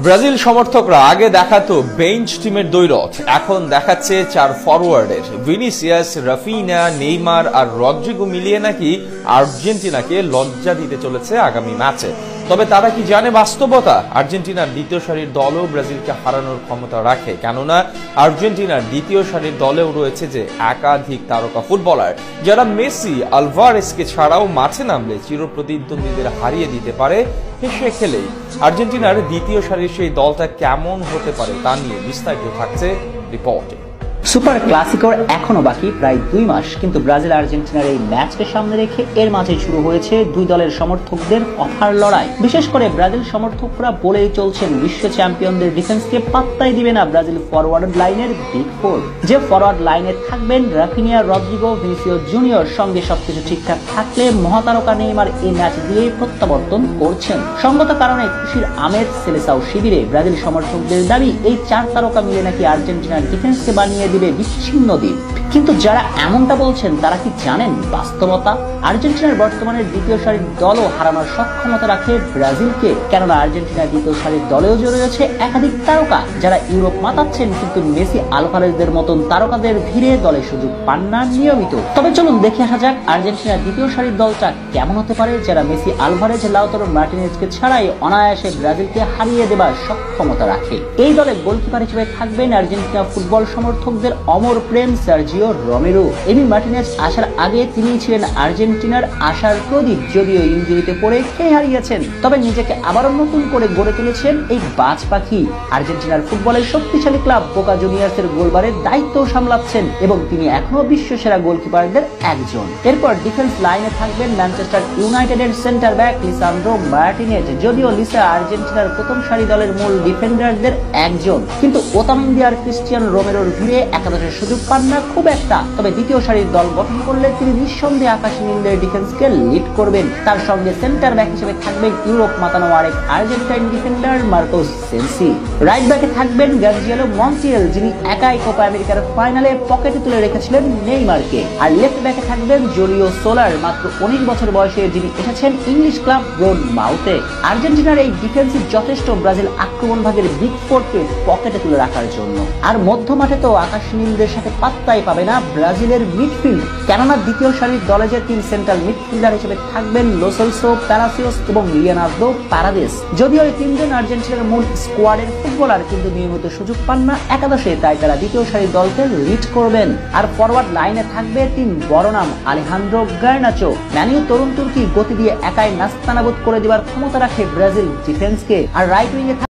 Brazil সমর্থকরা আগে দেখাতো বেঞ্চ টিমের দ্বৈরথ, এখন দেখাচ্ছে 4 ফরওয়ার্ডের। ভিনিসিয়াস, রাফিনা, নেইমার আর রদ্রিগো মিলিয়ে নাকি আর্জেন্টিনাকে লজ্জা দিতে চলেছে আগামী ম্যাচে। তবে তারা কি জানে বাস্তবতা? আর্জেন্টিনার দ্বিতীয় সারির দলও ব্রাজিলকে হারানোর ক্ষমতা রাখে, কেননা আর্জেন্টিনার দ্বিতীয় সারির দলেও রয়েছে যে একাধিক তারকা ফুটবলার, যারা মেসি, আলভারেজকে ছাড়াও মাঠে নামলে চিরপ্রতিদ্বন্দ্বীদের হারিয়ে দিতে পারে হেসে খেলেই। আর্জেন্টিনার দ্বিতীয় সারির সেই দলটা কেমন হতে পারে তা নিয়ে বিস্তারিত থাকছে রিপোর্টে। সুপার ক্লাসিকোর এখনো বাকি প্রায় 2 মাস, কিন্তু ব্রাজিল আর্জেন্টিনার এই ম্যাচকে সামনে রেখে এর মাঝে শুরু হয়েছে দুই দলের সমর্থকদের কথার লড়াই। বিশেষ করে ব্রাজিল সমর্থকরা বলেই চলছেন বিশ্ব চ্যাম্পিয়নদের ডিফেন্সকে পাত্তাই দিবে না ব্রাজিল ফরওয়ার্ড লাইনের বিগ ফোর। যে ফরওয়ার্ড লাইনে থাকবেন রাফিনিয়া, রদ্রিগো, ভিনিসিয়াস জুনিয়র, সঙ্গে সবকিছু ঠিকঠাক থাকলে মহাতারকা নেইমার এই ম্যাচ দিয়েই প্রত্যাবর্তন করছেন। সঙ্গত কারণে খুশির আমেজ সেলেসাও শিবিরে। ব্রাজিল সমর্থকদের দাবি এই 4 তারকা মিলে নাকি আর্জেন্টিনার ডিফেন্সকে বানিয়ে দিবে বিচ্ছিন্ন দ্বীপ। কিন্তু যারা এমনটা বলছেন তারা কি জানেন বাস্তবতা? আর্জেন্টিনার বর্তমানের দ্বিতীয় সারির দলও হারানোর সক্ষমতা রাখে ব্রাজিলকে, কেননা আর্জেন্টিনার দ্বিতীয় সারির দলেও রয়েছে একাধিক তারকা যারা ইউরোপ মাতাচ্ছেন, কিন্তু মেসি, আলভারেজদের মতন তারকাদের ভিড়ে দলে সুযোগ পান না নিয়মিত। তবে চলুন দেখে আসা যাক আর্জেন্টিনার দ্বিতীয় সারির দলটা কেমন হতে পারে, যারা মেসি, আলভারেজ, লাউতারো মার্টিনেজকে ছাড়াই অনায়াসে ব্রাজিলকে হারিয়ে দেবার সক্ষমতা রাখে। এই দলে গোলকিপার হিসেবে থাকবেন আর্জেন্টিনা ফুটবল সমর্থকদের অমর প্রেম সার্জিও রোমেরো। এমি মার্টিনেজ আসার আগে তিনি ছিলেন আর্জেন্টিনার আশার প্রদীপ, যদিও ইনজুরিতে পড়ে খেয়ে হারিয়েছেন। তবে নিজেকে আবারও নতুন করে গড়ে তুলেছেন এই বাজ পাখি। আর্জেন্টিনার ফুটবলের শক্তিশালী ক্লাব বোকা জুনিয়র্সের গোলবারের দায়িত্ব সামলাচ্ছেন এবং তিনি এখনো বিশ্ব সেরা গোলকিপারদের একজন। এরপর ডিফেন্স লাইনে থাকবেন ম্যানচেস্টার ইউনাইটেডের সেন্টার ব্যাক লিসান্ড্রো মার্টিনেজ। যদিও লিসা আর্জেন্টিনার প্রথম সারি দলের মূল ডিফেন্ডারদের একজন, কিন্তু ওতামেন্দি আর ক্রিস্টিয়ানো রোমেরোর ভিড়ে একাদশের সুযোগ পান না খুব একটা। তবে দ্বিতীয় সারির দল গঠন করলে তিনি নিঃসন্দেহে আকাশী নীলদের ডিফেন্সকে লিড করবেন। তার সঙ্গে সেন্টার ব্যাক হিসেবে থাকবেন ইউরোপ মাতানো আরেক আর্জেন্টাইন ডিফেন্ডার মার্কোস সেন্সি। রাইট ব্যাকে থাকবেন গার্জিয়েলো মন্টিয়েল, যিনি একাই কোপা আমেরিকার ফাইনালে পকেটে তুলে রেখেছিলেন নেইমারকে। আর লেফট ব্যাকে থাকবেন জুলিও সোলার, মাত্র 19 বছর বয়সে, যিনি এসেছেন ইংলিশ ক্লাব ব্রোনমাউথে। আর্জেন্টিনার এই ডিফেন্সই যথেষ্ট ব্রাজিল আক্রমণ ভাগের বিগ ফোরকে পকেটে তুলে রাখার জন্য। আর মধ্য মাঠে তো আকাশী নীলদের সাথে পাত্তাই পাবে না ব্রাজিলের মিডফিল্ড, কেননা দ্বিতীয় সারির দলে যে 3 সেন্ট্রাল মিডফিল্ডার হিসেবে থাকবেন লো সেলসো, প্যালাসিওস এবং লিওনার্দো পারাদেস। যদিও এই 3 জন আর্জেন্টিনার মূল স্কোয়াডের ফুটবলার, কিন্তু নিয়মিত সুযোগ পান না একাদশে, তাই তারা দ্বিতীয় সারির দলকে লিড করবেন। আর ফরওয়ার্ড লাইনে থাকবে 3 বড় নাম আলেহান্দ্রো গার্নাচো। ম্যানিউ তরুণ তুর্কি গতি দিয়ে একাই নাস্তানাবুদ করে দেওয়ার ক্ষমতা রাখে ব্রাজিল ডিফেন্সকে। আর রাইট উইংয়ে